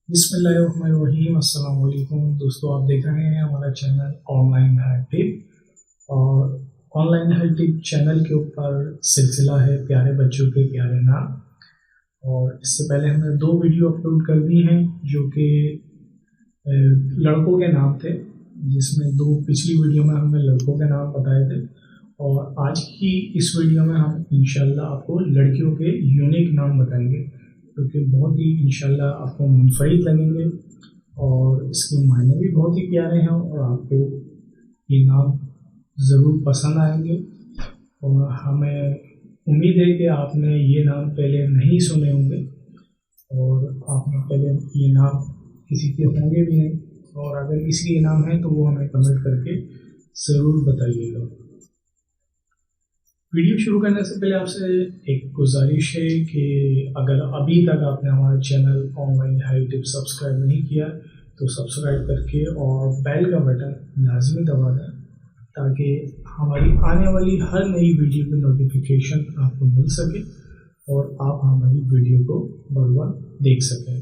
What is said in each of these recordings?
बिस्मिल्लाहिर्रहमानिर्रहीम। अस्सलाम वालेकुम दोस्तों, आप देख रहे हैं हमारा चैनल ऑनलाइन हेल्थ टिप। और ऑनलाइन हेल्थ टिप चैनल के ऊपर सिलसिला है प्यारे बच्चों के प्यारे नाम। और इससे पहले हमने 2 वीडियो अपलोड कर दी हैं जो कि लड़कों के नाम थे, जिसमें 2 पिछली वीडियो में हमने लड़कों के नाम बताए थे। और आज की इस वीडियो में हम इंशाल्लाह आपको लड़कियों के यूनिक नाम बताएंगे, क्योंकि बहुत ही इंशाल्लाह आपको मुनफरिद लगेंगे और इसके मायने भी बहुत ही प्यारे हैं और आपको ये नाम ज़रूर पसंद आएंगे। और हमें उम्मीद है कि आपने ये नाम पहले नहीं सुने होंगे और आपने पहले ये नाम किसी के होंगे भी नहीं, और अगर किसी के नाम है तो वो हमें कमेंट करके ज़रूर बताइएगा। वीडियो शुरू करने से पहले आपसे एक गुजारिश है कि अगर अभी तक आपने हमारा channel online health tip subscribe नहीं किया तो सब्सक्राइब करके और बेल का बटन लाजमी दबा दें, ताकि हमारी आने वाली हर नई वीडियो की नोटिफिकेशन आपको मिल सके और आप हमारी वीडियो को बार-बार देख सकें।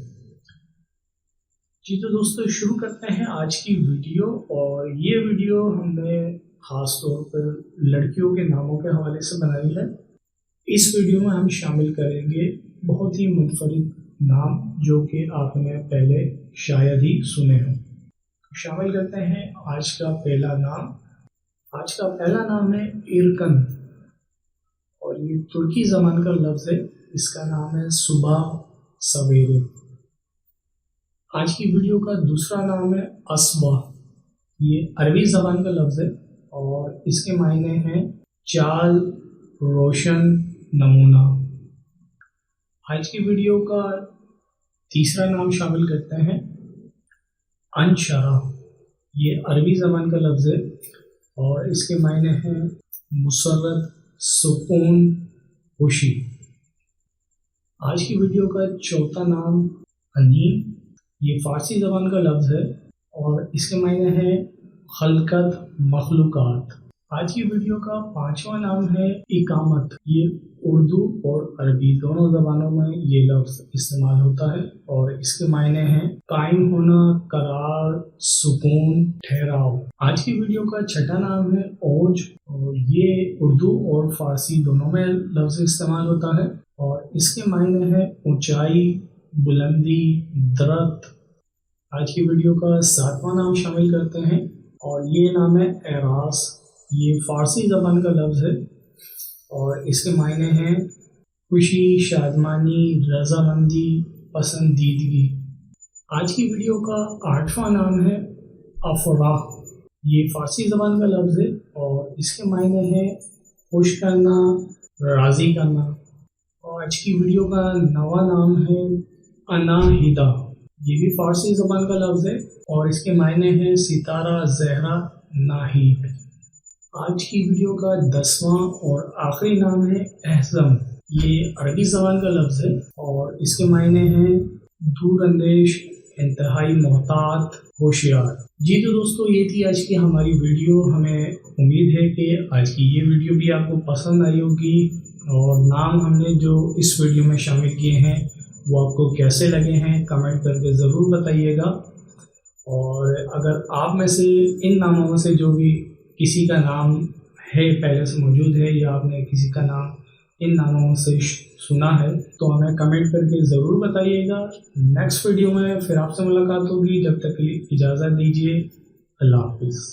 जी तो दोस्तों, शुरू करते हैं आज की वीडियो। और ये वीडियो हमने ख़ास तौर पर लड़कियों के नामों के हवाले से बनाई है। इस वीडियो में हम शामिल करेंगे बहुत ही मुनफरिद नाम जो कि आपने पहले शायद ही सुने हों। शामिल करते हैं आज का पहला नाम। आज का पहला नाम है इरकन, और ये तुर्की ज़बान का लफ्ज़ है। इसका नाम है सुबह सवेरे। आज की वीडियो का दूसरा नाम है असबा। ये अरबी ज़बान का लफ्ज़ है और इसके मायने हैं चाल, रोशन, नमूना। आज की वीडियो का तीसरा नाम शामिल करते हैं अनशरा। ये अरबी ज़बान का लफ्ज़ है और इसके मायने हैं मुसर्रत, सुकून, खुशी। आज की वीडियो का चौथा नाम अनीम। ये फ़ारसी ज़बान का लफ्ज़ है और इसके मायने हैं खलकत, मखलूक़ात। आज की वीडियो का 5वां नाम है इकामत। ये उर्दू और अरबी दोनों ज़बानों में ये लफ्ज़ इस्तेमाल होता है और इसके मायने हैं कायम होना, करार, सुकून, ठहराव। आज की वीडियो का छठा नाम है औज, और ये उर्दू और फ़ारसी दोनों में लफ्ज़ इस्तेमाल होता है और इसके मायने हैं ऊंचाई, बुलंदी, दरख्त। आज की वीडियो का 7वां नाम शामिल करते हैं और ये नाम है एरास। ये फ़ारसी ज़बान का लफ्ज़ है और इसके मायने हैं खुशी, शादमानी, रज़ामंदी, पसंदीदगी। आज की वीडियो का 8वां नाम है अफराह। ये फ़ारसी ज़बान का लफ्ज़ है और इसके मायने हैं खुश करना, राज़ी करना। और आज की वीडियो का 9वां नाम है अनाहिदा। ये भी फ़ारसी ज़बान का लफ्ज़ है और इसके मायने हैं सितारा, ज़हरा, नाहीद। आज की वीडियो का 10वां और आखिरी नाम है एहज़म। ये अरबी ज़बान का लफ्ज़ है और इसके मायने हैं दूर अंदेश, इंतहाई मोहतात, होशियार। जी तो दोस्तों, ये थी आज की हमारी वीडियो। हमें उम्मीद है कि आज की ये वीडियो भी आपको पसंद आई होगी और नाम हमने जो इस वीडियो में शामिल किए हैं वो आपको कैसे लगे हैं कमेंट करके ज़रूर बताइएगा। और अगर आप में से इन नामों में से जो भी किसी का नाम है पहले से मौजूद है या आपने किसी का नाम इन नामों से सुना है तो हमें कमेंट करके ज़रूर बताइएगा। नेक्स्ट वीडियो में फिर आपसे मुलाकात होगी। जब तक के लिए इजाज़त दीजिए। अल्लाह हाफ़िज़।